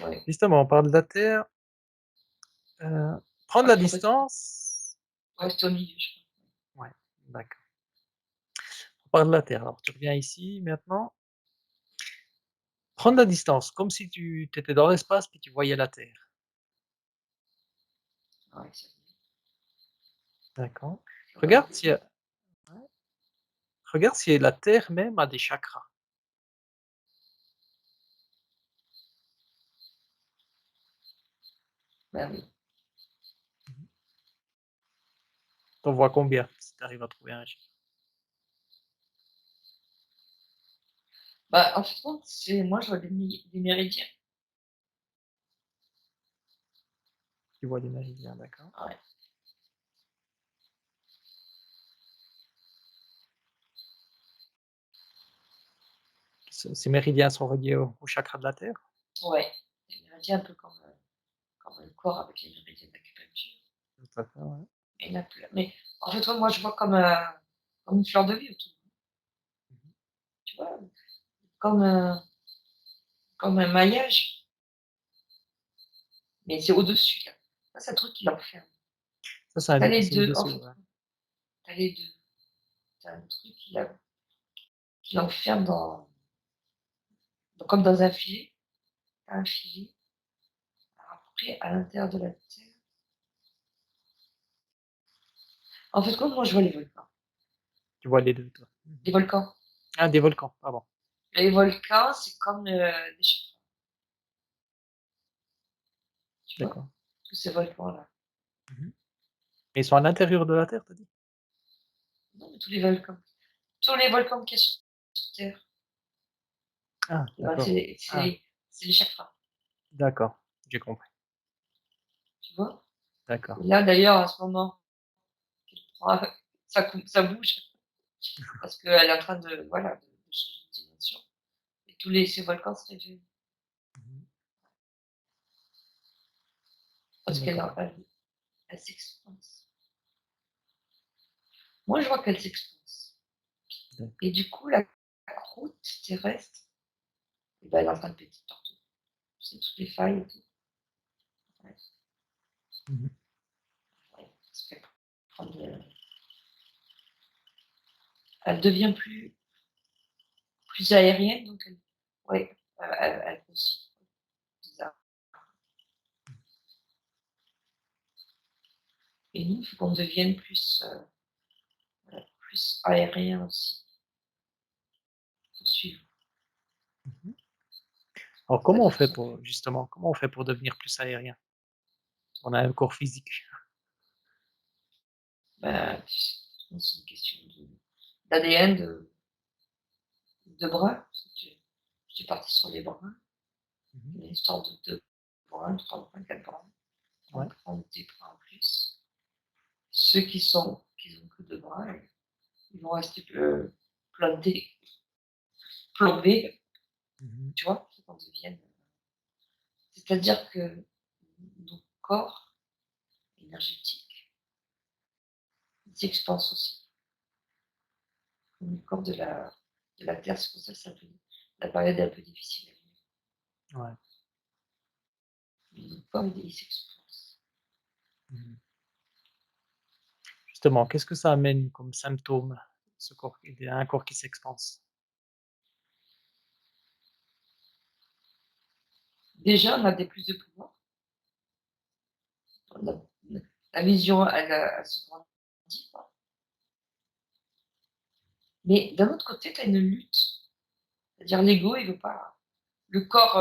Ouais, Justement, on parle de la Terre, prendre ouais, la faut rester distance. au milieu, je crois. Ouais, d'accord. On parle de la Terre, alors tu reviens ici maintenant. Prendre la distance, comme si tu étais dans l'espace puis tu voyais la Terre. Ouais, ça D'accord. ça va Regarde aider. si, ouais, regarde si la Terre même a des chakras. Bah oui. Mmh. Tu vois combien? Si tu arrives à trouver un chiffre. Bah, en fait, c'est moi, je vois des méridiens. Tu vois des méridiens, d'accord. Ouais. Ces méridiens sont reliés au chakra de la Terre? Ouais, des méridiens un peu comme le corps avec les méridiens d'acupuncture. Tout à fait, ouais. Il y en a plein. Mais en fait, ouais, moi, je vois comme une fleur de vie autour, Mmh. tu vois? Comme un comme un maillage, mais c'est au-dessus, là. Ça, c'est un truc qui l'enferme. Ça, Tu as les c'est 2 en au-dessus, fait, ouais. tu as les 2. Tu as un truc qui l'enferme comme dans un filet. Tu as un filet. Après, à l'intérieur de la terre en fait, comme moi, je vois les volcans. Tu vois les 2, toi? Mmh. Les volcans. Ah, des volcans, pardon. Les volcans, c'est comme, des chakras, tu vois? D'accord. Tous ces volcans-là. Mmh. Et ils sont à l'intérieur de la Terre, tu as dit? Non, mais tous les volcans qu'il y a sur terre, Ah, et ben, d'accord. Ah, c'est les chakras, d'accord, j'ai compris. tu vois? D'accord. Et là, d'ailleurs, en ce moment, elle prend ça bouge parce qu'elle est en train de voilà, de changer de dimension et tous les ces volcans se réveillent Mmh. parce qu'elle D'accord. a elle s'expanse. Moi, je vois qu'elle s'expanse D'accord. et du coup, la croûte terrestre, et ben, elle est en train de péter partout. Tu sais, toutes les failles et tout. Ouais, Mmh. ouais, parce qu'elle prend elle devient plus aérienne, donc elle ouais, elle grossit. Bizarre. Et nous, il faut qu'on devienne plus aérien aussi, pour suivre. Mmh. Alors Ça va comment on être fait son pour but. justement, comment on fait pour devenir plus aérien? On a un corps physique. Bah, tu sais, je pense que c'est une question d'ADN, de brun. J'étais partie sur les bruns. Mmh. Il y a une histoire de 2 bruns, 3 bruns, 4 bruns. On Ouais. prend des bruns en plus. Ceux qui ont que 2 bruns, ils vont rester, plantés, plombés, Mmh. tu vois? Faut qu'on devienne, c'est-à-dire que nos corps énergétiques, ils s'expansent aussi, comme le corps de la terre. C'est pour ça que c'est un peu la période est un peu difficile à vivre. Ouais. Mais notre corps, il s'expanse. Mmh. Justement, qu'est-ce que ça amène comme symptôme, ce corps un corps qui s'expanse? Déjà, on a des plus de pouvoir. On a la vision, elle se grandit, quoi. Mais d'un autre côté, tu as une lutte. C'est-à-dire l'ego, il veut pas le corps,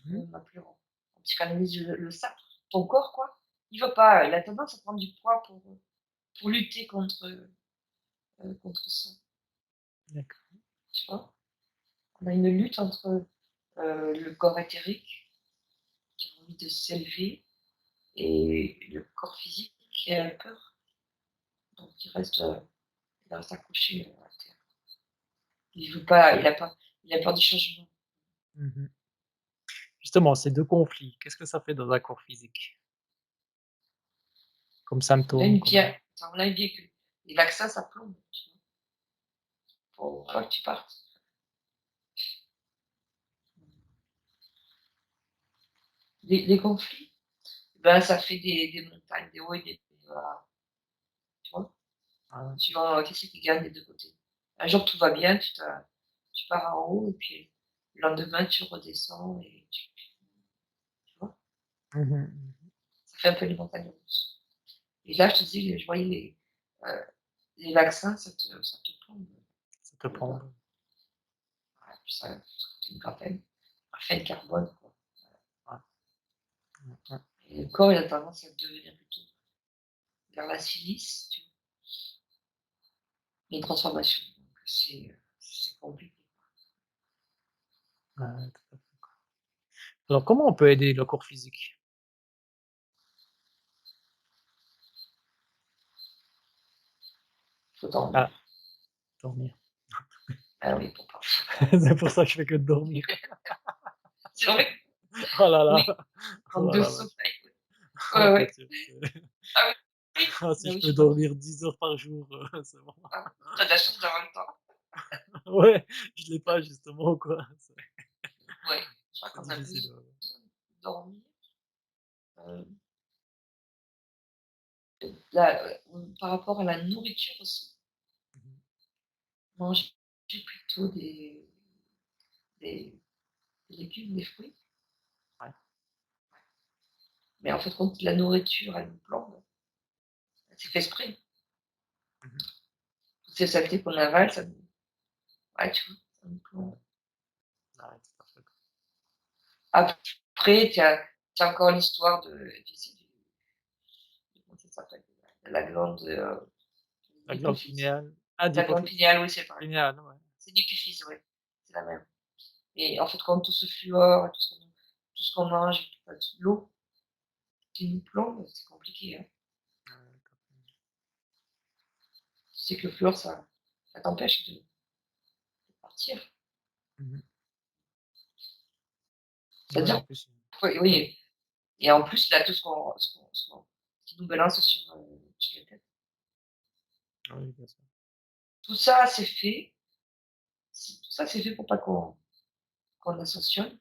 Mmh. on appelle en psychanalyse le sac, ton corps, quoi, il veut pas, il a tendance à prendre du poids pour lutter contre ça, D'accord. tu vois? On a une lutte entre, le corps éthérique qui a envie de s'élever et le corps physique qui a peur, donc il reste accroché, à terre. Il veut pas, il a peur du changement. Mmh. Justement, ces 2 conflits, qu'est-ce que ça fait dans un corps physique? Comme Il a symptôme, une comme pierre, enfin, on a une que les vaccins, ça plombe, tu vois? Faut pas que tu partes. Les conflits, ben, ça fait des montagnes, des hauts et des bas, tu vois? Ah ouais. Suivant, qui c'est qui gagne des 2 côtés. Un jour, tout va bien, tu pars en haut et puis le lendemain, tu redescends et tu vois? Mmh mh. Mmh. Ça fait un peu les montagnes russes. Et là, je te dis, je voyais les vaccins, ça te plombe, Ça te le plombe. bas. Ouais, puis ça coûte une graphène carbone, quoi. Ouais. Mmh mh. Et le corps, il a tendance à devenir plutôt vers la silice, tu vois? Une transformation, donc c'est compliqué. Ouais, ouais, tout à fait. Alors comment on peut aider le corps physique? Il faut dormir. Ah, dormir. Ah oui, pour pas C'est pour ça que je fais que de dormir. c'est vrai, Oh là oui, là, oh manque là de là, ouais. sommeil, ouais. Oh Ouais, ouais. pitié. Ah oui, Ah si bah je oui, peux je vois. dormir 10 heures par jour, c'est bon. Ah, tu as de la chance d'avoir le temps. Ouais, je l'ai pas justement quoi, Ouais, je crois c'est qu'on a difficile, besoin ouais, ouais. de dormir, heu, là, par rapport à la nourriture aussi. Mmh mh. Manger plutôt des des légumes, des fruits, Ouais. mais en fait, compte, la nourriture, elle nous plombe. C'est fait exprès. Mmh mh. Toutes ces saletés qu'on avale, ça nous ouais, tu vois? Ça nous plombe. Ouais, tout à fait, quoi. Après, tu as encore l'histoire de tu sais, comment ça s'appelle? La glande, La glande l'hypophyse. pinéale. Ah, La glande d'hypophyse. pinéale, oui, c'est pareil. Pinéale, ouais. C'est l'hypophyse, ouais, c'est la même. Et en fait, comme tout ce fluor, tout ce qu'on mange, l'eau qui nous plombe, c'est compliqué, hein. Ouais, tout à fait. Tu sais que le fluor, ça t'empêche de partir. Mmh mh. Ouais, en C'est-à-dire plus, oui, oui, et en plus, là, tout ce qui nous balance sur la tête. oui, bien sûr. Tout ça, tout ça, c'est fait pour pas qu'on ascensionne,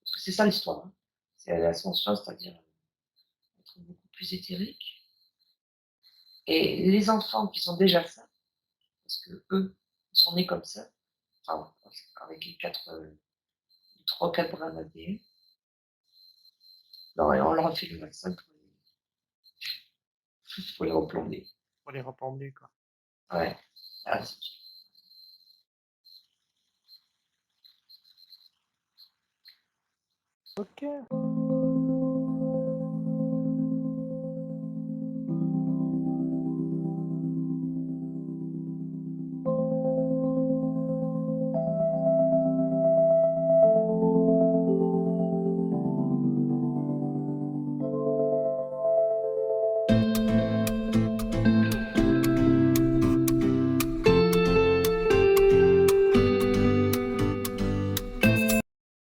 parce que c'est ça l'histoire, hein. C'est l'ascension, c'est-à-dire être beaucoup plus éthérique, et les enfants qui sont déjà ça, parce qu'eux, ils sont nés comme ça, enfin, avec les 4, 3 ou 4 brins d'ADN. Non, et on leur a fait le vaccin pour les replomber. Pour les replomber, quoi. Ouais. Ah, Mmh. c'est OK.